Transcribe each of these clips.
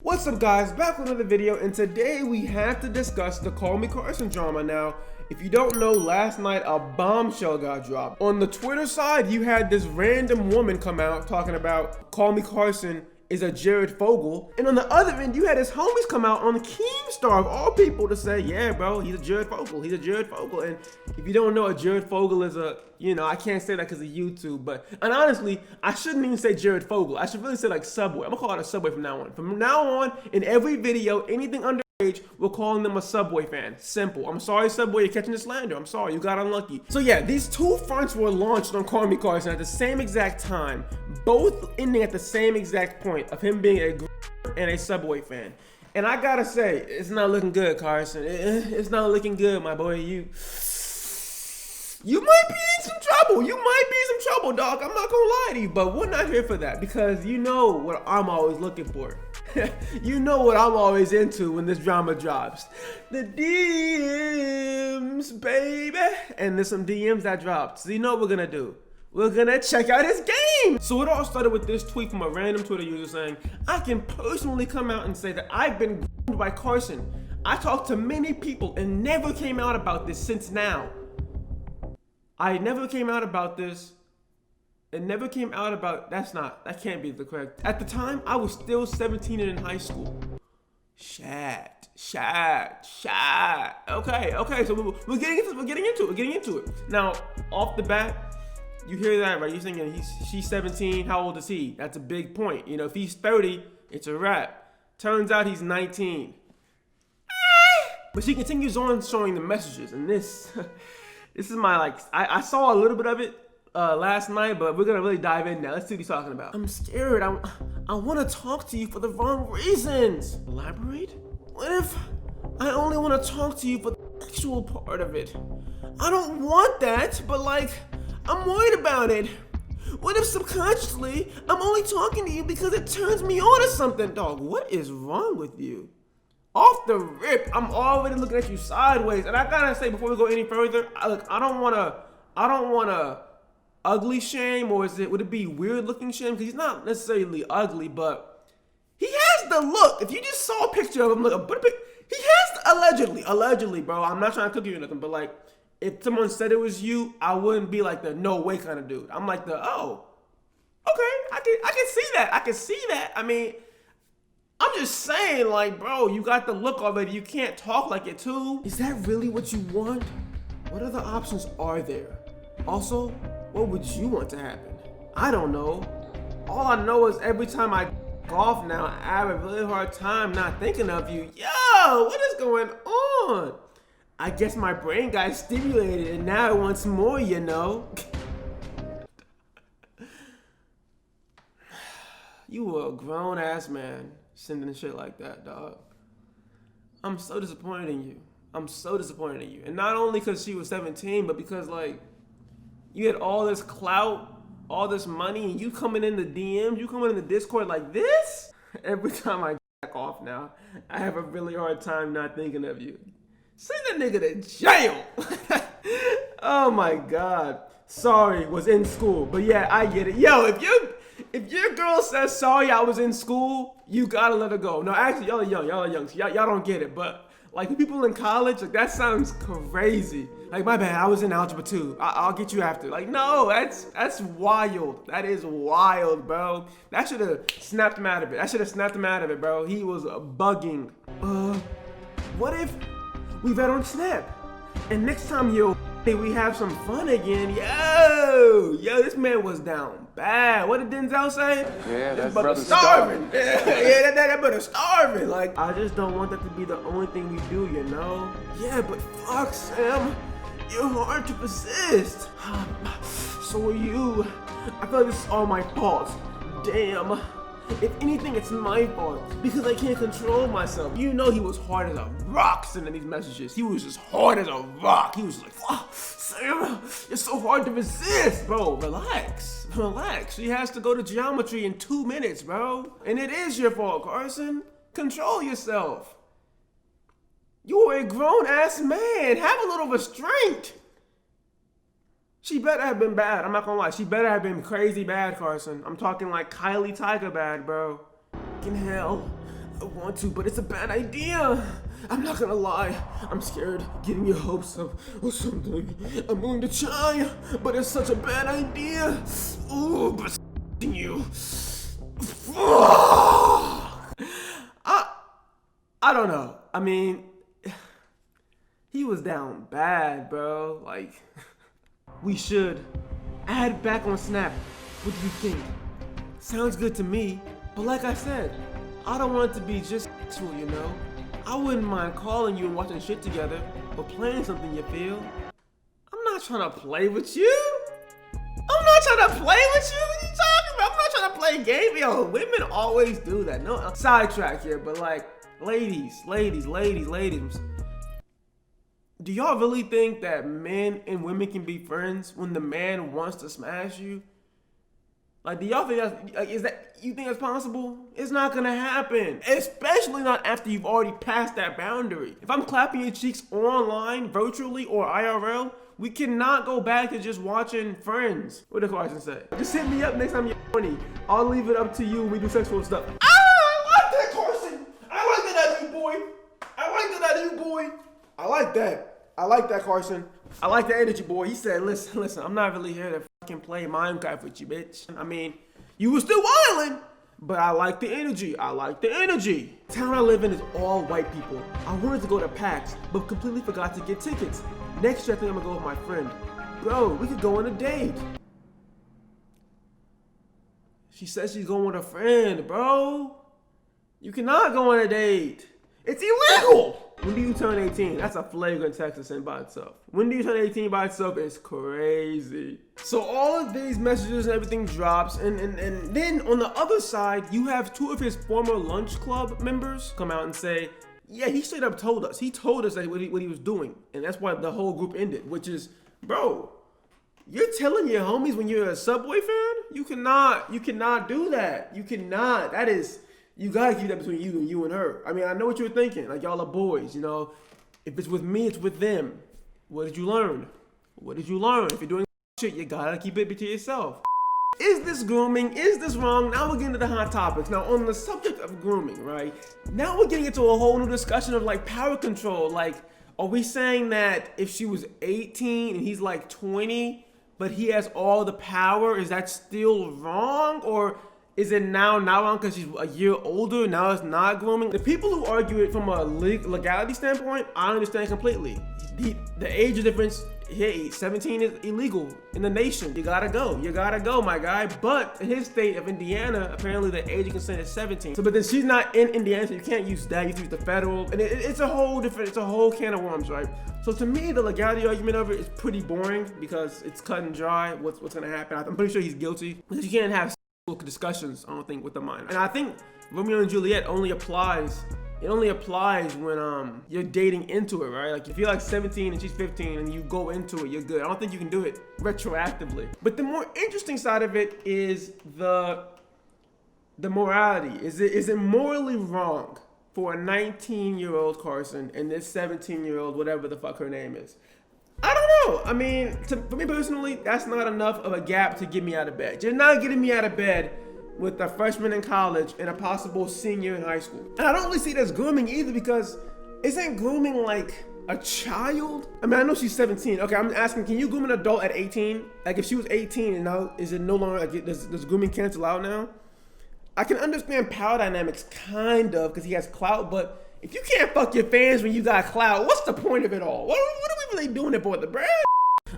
What's up guys, back with another video, and today we have to discuss the CallMeCarson drama. Now, if you don't know, last night a bombshell got dropped. On the Twitter side, you had this random woman come out talking about CallMeCarson is a Jared Fogle, and on the other end, you had his homies come out on Keemstar of all people to say, yeah bro, he's a Jared Fogle, and if you don't know, a Jared Fogle is a, I can't say that because of YouTube, and honestly, I shouldn't even say Jared Fogle, I should really say like Subway. I'm gonna call it a Subway from now on. From now on, in every video, anything underage, we're calling them a Subway fan. Simple. I'm sorry, Subway, you're catching the slander. I'm sorry, you got unlucky. So yeah, these two fronts were launched on CallMeCarson at the same exact time, both ending at the same exact point of him being a and a Subway fan. And I gotta say, it's not looking good, Carson. It's not looking good, my boy. You might be in some trouble. You might be in some trouble, dog. I'm not gonna lie to you, but we're not here for that because you know what I'm always looking for. You know what I'm always into when this drama drops. The DMs, baby. And there's some DMs that dropped. So you know what we're gonna do? We're gonna check out his game. So it all started with this tweet from a random Twitter user saying, I can personally come out and say that I've been groomed by Carson. I talked to many people and never came out about this since now. I never came out about this. It never came out about, that can't be the correct. At the time, I was still 17 and in high school. Shat. Okay, so we're getting into it. Now, off the bat, you hear that, right? You're thinking she's 17, how old is he? That's a big point. If he's 30, it's a wrap. Turns out he's 19. But she continues on showing the messages, and this is my, I saw a little bit of it last night, but we're gonna really dive in now. Let's see what he's talking about. I'm scared. I want to talk to you for the wrong reasons. Elaborate? What if I only want to talk to you for the sexual part of it? I don't want that, but I'm worried about it. What if subconsciously I'm only talking to you because it turns me on or something? Dog, what is wrong with you? Off the rip, I'm already looking at you sideways, and I gotta say before we go any further, I don't wanna ugly shame, or would it be weird looking shame? Because he's not necessarily ugly, but he has the look. If you just saw a picture of him, he has allegedly, bro. I'm not trying to cook you or nothing, but if someone said it was you, I wouldn't be like the no way kind of dude. I'm like oh, okay, I can see that. I can see that. I mean, I'm just saying, bro, you got the look already. You can't talk like it too. Is that really what you want? What other options are there? Also, what would you want to happen? I don't know. All I know is every time I golf now, I have a really hard time not thinking of you. Yo, what is going on? I guess my brain got stimulated and now it wants more, You were a grown ass man sending shit like that, dog. I'm so disappointed in you. And not only because she was 17, but because you had all this clout, all this money, and you coming in the DMs, you coming in the Discord like this? Every time I jack off now, I have a really hard time not thinking of you. Send that nigga to jail. Oh my God. Sorry, was in school. But yeah, I get it. Yo, if your girl says sorry I was in school, you gotta let her go. No, actually, y'all are young. So y'all don't get it. But the people in college, that sounds crazy. My bad, I was in algebra 2. I'll get you after. No, that's wild. That is wild, bro. That should have snapped him out of it. Bro. He was bugging. What if we bet on Snap? And next time we have some fun again. Yo, this man was down bad. What did Denzel say? Yeah, that brother's starving. Yeah, that brother starving. I just don't want that to be the only thing we do, Yeah, but fuck, Sam. You're hard to persist. So are you. I feel like this is all my fault. Damn. If anything, it's my fault because I can't control myself. He was hard as a rock sending these messages. He was just hard as a rock. He was just Sam, you're so hard to resist. Bro, relax. She has to go to geometry in 2 minutes, bro. And it is your fault, Carson. Control yourself. You are a grown-ass man. Have a little restraint. She better have been bad. I'm not gonna lie. She better have been crazy bad, Carson. I'm talking like Kylie Tiger bad, bro. Fucking hell. I want to, but it's a bad idea. I'm not gonna lie. I'm scared getting your hopes up or something. I'm willing to try, but it's such a bad idea. Ooh, but you. I don't know. I mean, he was down bad, bro. Like, we should add back on Snap. What do you think? Sounds good to me, but like I said, I don't want it to be just sexual, you know? I wouldn't mind calling you and watching shit together, or playing something, you feel? I'm not trying to play with you. I'm not trying to play with you. What are you talking about? I'm not trying to play a game. Yo, women always do that. No, sidetrack here, but like, ladies. Do y'all really think that men and women can be friends when the man wants to smash you? Like, do y'all think you think that's possible? It's not gonna happen. Especially not after you've already passed that boundary. If I'm clapping your cheeks online, virtually, or IRL, we cannot go back to just watching Friends. What did Carson say? Just hit me up next time you're horny. I'll leave it up to you when we do sexual stuff. I like that, Carson. I like that out of you, boy. I like that, Carson. I like the energy, boy. He said, listen, I'm not really here to fucking play Minecraft with you, bitch. I mean, you were still wildin', but I like the energy. The town I live in is all white people. I wanted to go to PAX, but completely forgot to get tickets. Next year, I think I'm gonna go with my friend. Bro, we could go on a date. She says she's going with a friend, bro. You cannot go on a date. It's illegal. When do you turn 18? That's a flagrant Texas in by itself. When do you turn 18 by itself? It's crazy. So all of these messages and everything drops, and then on the other side, you have two of his former lunch club members come out and say, yeah, he straight up told us. He told us that what he was doing, and that's why the whole group ended, which is, bro, you're telling your homies when you're a Subway fan? You cannot do that. You cannot. That is... You gotta keep that between you and her. I mean, I know what you were thinking. Like, y'all are boys, you know. If it's with me, it's with them. What did you learn? If you're doing shit, you gotta keep it to yourself. Is this grooming? Is this wrong? Now we're getting to the hot topics. Now, on the subject of grooming, right? Now we're getting into a whole new discussion of, like, power control. Like, are we saying that if she was 18 and he's, like, 20, but he has all the power, is that still wrong? Or... is it now on because she's a year older? Now it's not grooming. The people who argue it from a legality standpoint, I understand completely. The age difference, hey, 17 is illegal in the nation. You gotta go, my guy. But in his state of Indiana, apparently the age of consent is 17. So, but then she's not in Indiana, so you can't use that. You have to use the federal, and it's a whole can of worms, right? So to me, the legality argument of it is pretty boring because it's cut and dry. What's gonna happen? I'm pretty sure he's guilty because you can't have discussions, I don't think, with the minor. And I think Romeo and Juliet only applies when you're dating into it, right? Like if you're like 17 and she's 15 and you go into it, you're good. I don't think you can do it retroactively. But the more interesting side of it is the morality. Is it morally wrong for a 19-year-old Carson and this 17-year-old whatever the fuck her name is? I don't know. I mean, for me personally, that's not enough of a gap to get me out of bed. You're not getting me out of bed with a freshman in college and a possible senior in high school. And I don't really see it as grooming either because isn't grooming like a child? I mean, I know she's 17. Okay, I'm asking, can you groom an adult at 18? Like if she was 18 and now is it no longer, like, does grooming cancel out now? I can understand power dynamics kind of because he has clout, but if you can't fuck your fans when you got clout, what's the point of it all? What are we really doing it for, the brand?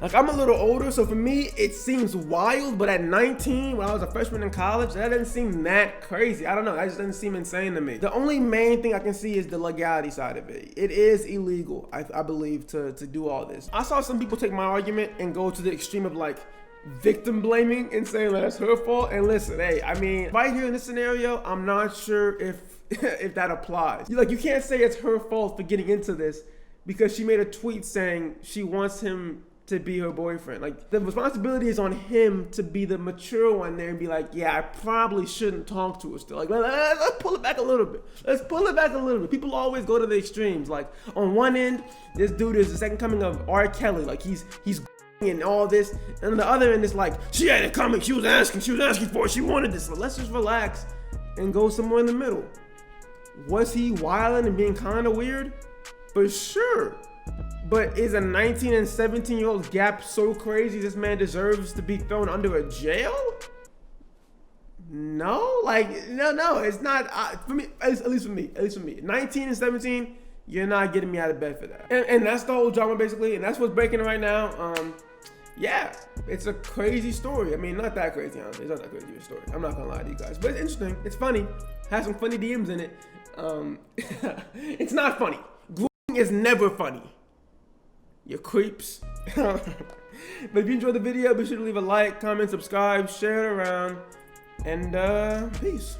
Like, I'm a little older, so for me, it seems wild, but at 19, when I was a freshman in college, that doesn't seem that crazy. I don't know, that just doesn't seem insane to me. The only main thing I can see is the legality side of it. It is illegal, I believe, to do all this. I saw some people take my argument and go to the extreme of, like, victim blaming and saying that it's her fault. And listen, hey, I mean, right here in this scenario, I'm not sure if that applies. You can't say it's her fault for getting into this because she made a tweet saying she wants him to be her boyfriend. Like, the responsibility is on him to be the mature one there and be like, yeah, I probably shouldn't talk to her still. Like, let's pull it back a little bit. People always go to the extremes. Like, on one end, this dude is the second coming of R. Kelly. Like, he's and all this, and on the other end, it's like, she had it coming, she was asking for it, she wanted this. So let's just relax and go somewhere in the middle. Was he wilding and being kind of weird? For sure. But is a 19 and 17-year-old gap so crazy this man deserves to be thrown under a jail? No, like, no, it's not. For me, at least for me. 19 and 17, you're not getting me out of bed for that. And that's the whole drama, basically. And that's what's breaking right now. Yeah, it's a crazy story. I mean, not that crazy, honestly. It's not that crazy of a story. I'm not gonna lie to you guys. But it's interesting. It's funny. Has some funny DMs in it. It's not funny. Grooming is never funny. You creeps. But if you enjoyed the video, be sure to leave a like, comment, subscribe, share it around. And peace.